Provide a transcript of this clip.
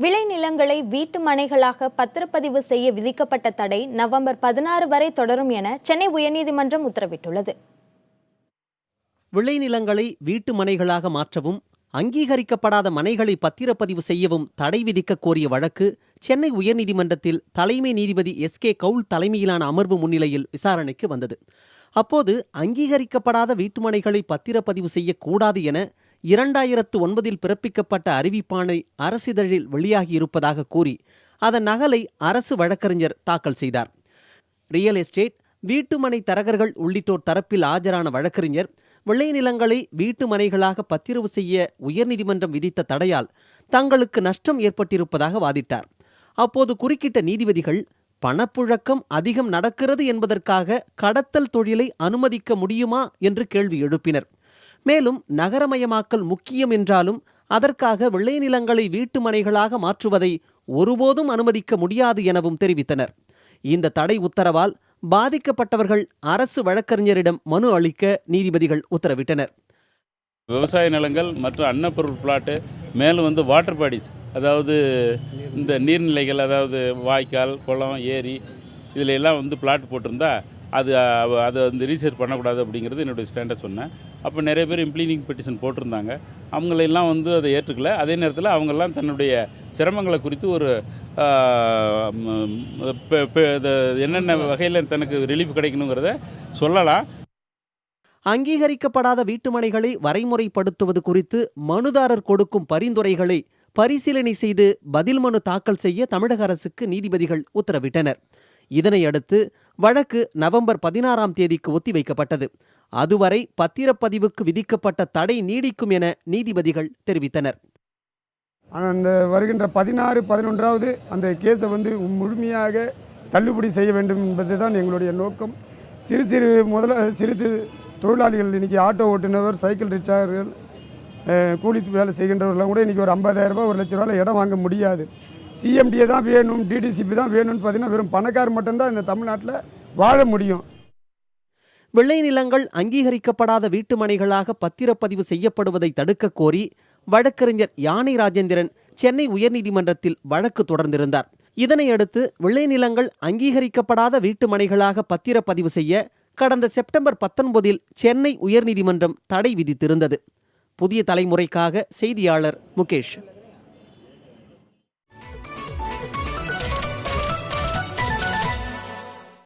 விளைநிலங்களை வீட்டு மனைகளாக பத்திரப்பதிவு செய்ய விதிக்கப்பட்ட தடை நவம்பர் 16 வரை தொடரும் என சென்னை உயர்நீதிமன்றம் உத்தரவிட்டுள்ளது. விளைநிலங்களை வீட்டு மனைகளாக மாற்றவும் அங்கீகரிக்கப்படாத மனைகளை பத்திரப்பதிவு செய்யவும் தடை விதிக்க கோரிய வழக்கு சென்னை உயர்நீதிமன்றத்தில் தலைமை நீதிபதி எஸ்.கே. கவுல் தலைமையிலான அமர்வு முன்னிலையில் விசாரணைக்கு வந்தது. அப்போது அங்கீகரிக்கப்படாத வீட்டுமனைகளை பத்திரப்பதிவு செய்யக்கூடாது என 2009 பிறப்பிக்கப்பட்ட அறிவிப்பாணை அரசிதழில் வெளியாகியிருப்பதாக கூறி அதன் நகலை அரசு வழக்கறிஞர் தாக்கல் செய்தார். ரியல் எஸ்டேட், வீட்டுமனை தரகர்கள் உள்ளிட்டோர் தரப்பில் ஆஜரான வழக்கறிஞர் விளைநிலங்களை வீட்டு மனைகளாக பத்திரவு செய்ய உயர்நீதிமன்றம் விதித்த தடையால் தங்களுக்கு நஷ்டம் ஏற்பட்டிருப்பதாக வாதிட்டார். அப்போது குறுக்கிட்ட நீதிபதிகள் பணப்புழக்கம் அதிகம் நடக்கிறது என்பதற்காக கடத்தல் தொழிலை அனுமதிக்க முடியுமா என்று கேள்வி எழுப்பினர். மேலும் நகரமயமாக்கல் முக்கியம் என்றாலும் அதற்காக விளைநிலங்களை வீட்டு மனைகளாக மாற்றுவதை ஒருபோதும் அனுமதிக்க முடியாது எனவும் தெரிவித்தனர். இந்த தடை உத்தரவால் பாதிக்கப்பட்டவர்கள் அரசு வழக்கறிஞரிடம் மனு அளிக்க நீதிபதிகள் உத்தரவிட்டனர். விவசாய நிலங்கள் மற்றும் அன்னப்பொருள் பிளாட்டு, மேலும் வாட்டர் பாடிஸ், அதாவது இந்த நீர்நிலைகள், அதாவது வாய்க்கால், குளம், ஏரி, இதில் எல்லாம் பிளாட் போட்டிருந்தா அதை ரீசர்ச் பண்ணக்கூடாது அப்படிங்கிறது என்னுடைய ஸ்டாண்டை சொன்னேன். அப்போ நிறைய பேர் இம்ப்ளீனிங் பெட்டிஷன் போட்டிருந்தாங்க. அவங்களெல்லாம் அதை ஏற்றுக்கல. அதே நேரத்தில் அவங்கெல்லாம் தன்னுடைய சிரமங்களை குறித்து ஒரு என்னென்ன வகையில் தனக்கு ரிலீஃப் கிடைக்கணுங்கிறத சொல்லலாம். அங்கீகரிக்கப்படாத வீட்டுமனைகளை வரைமுறைப்படுத்துவது குறித்து மனுதாரர் கொடுக்கும் பரிந்துரைகளை பரிசீலனை செய்து பதில் மனு தாக்கல் செய்ய தமிழக அரசுக்கு நீதிபதிகள் உத்தரவிட்டனர். இதனையடுத்து வழக்கு நவம்பர் 16ஆம் தேதிக்கு ஒத்திவைக்கப்பட்டது. அதுவரை பத்திரப்பதிவுக்கு விதிக்கப்பட்ட தடை நீடிக்கும் என நீதிபதிகள் தெரிவித்தனர். அந்த வருகின்ற 16, 11வது அந்த கேஸை முழுமையாக தள்ளுபடி செய்ய வேண்டும் என்பதுதான் எங்களுடைய நோக்கம். சிறு தொழிலாளிகள், இன்றைக்கி ஆட்டோ ஓட்டுநர், சைக்கிள் ரிக்ஷார்கள், கூலி வேலை செய்கின்றவர்களாம் கூட இன்றைக்கி ஒரு 50,000 ரூபாய், 1 லட்ச ரூபாயில் இடம் வாங்க முடியாது. சிஎம்டிஏ தான் வேணும், டிடிசிபி தான் வேணும்னு பார்த்தீங்கன்னா வெறும் பணக்கார் மட்டும்தான் இந்த தமிழ்நாட்டில் வாழ முடியும். விளைநிலங்கள் அங்கீகரிக்கப்படாத வீட்டுமனைகளாக பத்திரப்பதிவு செய்யப்படுவதை தடுக்க கோரி வழக்கறிஞர் யானை ராஜேந்திரன் சென்னை உயர்நீதிமன்றத்தில் வழக்கு தொடர்ந்திருந்தார். இதனையடுத்து விளைநிலங்கள் அங்கீகரிக்கப்படாத வீட்டுமனைகளாக பத்திரப்பதிவு செய்ய கடந்த செப்டம்பர் 19 சென்னை உயர்நீதிமன்றம் தடை விதித்திருந்தது. புதிய தலைமுறைக்காக செய்தியாளர் முகேஷ்.